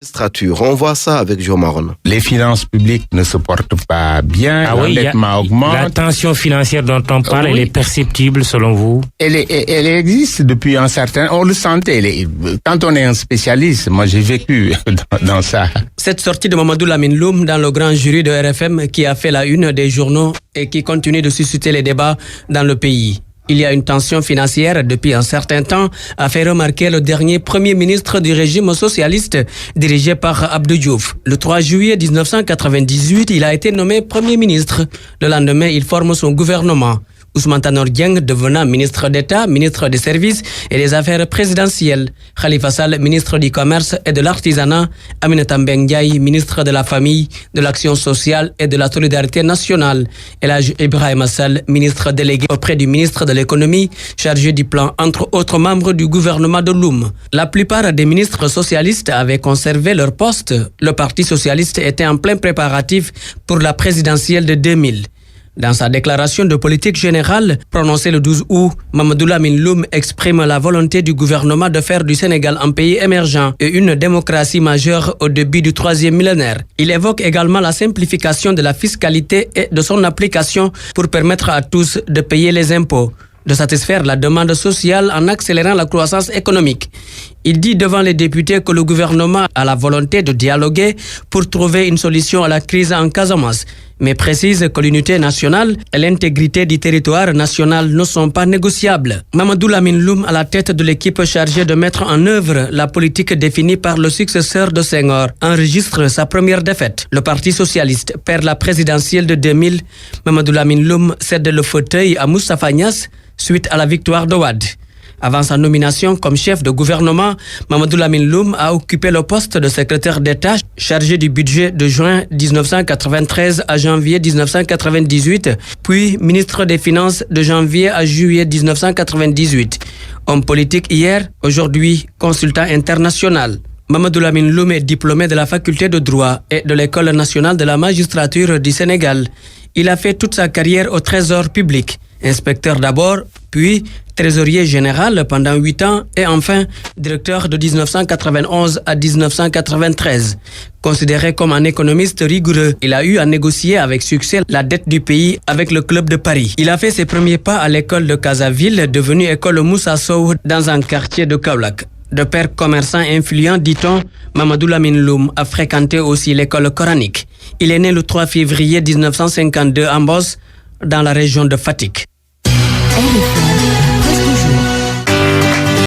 Strature. On voit ça avec Jo Maron. Les finances publiques ne se portent pas bien, l'endettement augmente. La tension financière dont on parle, elle est perceptible selon vous? Elle existe depuis un certain... On le sentait. Quand on est un spécialiste, moi j'ai vécu dans ça. Cette sortie de Mamadou Lamine Loum dans le grand jury de RFM qui a fait la une des journaux et qui continue de susciter les débats dans le pays. Il y a une tension financière depuis un certain temps, a fait remarquer le dernier premier ministre du régime socialiste dirigé par Abdou Diouf. Le 3 juillet 1998, il a été nommé premier ministre. Le lendemain, il forme son gouvernement. Ousmane Tanor Dieng devenant ministre d'État, ministre des Services et des Affaires présidentielles. Khalifa Sall, ministre du Commerce et de l'Artisanat. Aminata Mbengue Ndiaye, ministre de la Famille, de l'Action sociale et de la Solidarité nationale. El Hadji Ibrahima Sall, ministre délégué auprès du ministre de l'Économie, chargé du plan, entre autres membres du gouvernement de Loum. La plupart des ministres socialistes avaient conservé leur poste. Le Parti socialiste était en plein préparatif pour la présidentielle de 2000. Dans sa déclaration de politique générale, prononcée le 12 août, Mamadou Lamine Loum exprime la volonté du gouvernement de faire du Sénégal un pays émergent et une démocratie majeure au début du 3e millénaire. Il évoque également la simplification de la fiscalité et de son application pour permettre à tous de payer les impôts, de satisfaire la demande sociale en accélérant la croissance économique. Il dit devant les députés que le gouvernement a la volonté de dialoguer pour trouver une solution à la crise en Casamance, mais précise que l'unité nationale et l'intégrité du territoire national ne sont pas négociables. Mamadou Lamine Loum, à la tête de l'équipe chargée de mettre en œuvre la politique définie par le successeur de Senghor, enregistre sa première défaite. Le Parti socialiste perd la présidentielle de 2000. Mamadou Lamine Loum cède le fauteuil à Moustapha Niasse suite à la victoire de Wade. Avant sa nomination comme chef de gouvernement, Mamadou Lamine Loum a occupé le poste de secrétaire d'État chargé du budget de juin 1993 à janvier 1998, puis ministre des Finances de janvier à juillet 1998. Homme politique hier, aujourd'hui consultant international. Mamadou Lamine Loum est diplômé de la faculté de droit et de l'École nationale de la magistrature du Sénégal. Il a fait toute sa carrière au Trésor public. Inspecteur d'abord, puis trésorier général pendant 8 ans et enfin directeur de 1991 à 1993. Considéré comme un économiste rigoureux, il a eu à négocier avec succès la dette du pays avec le Club de Paris. Il a fait ses premiers pas à l'école de Casaville, devenue école Moussa Sow dans un quartier de Kaolack. De père commerçant influent, dit-on, Mamadou Lamine Loum a fréquenté aussi l'école coranique. Il est né le 3 février 1952 à Mbos, dans la région de Fatick.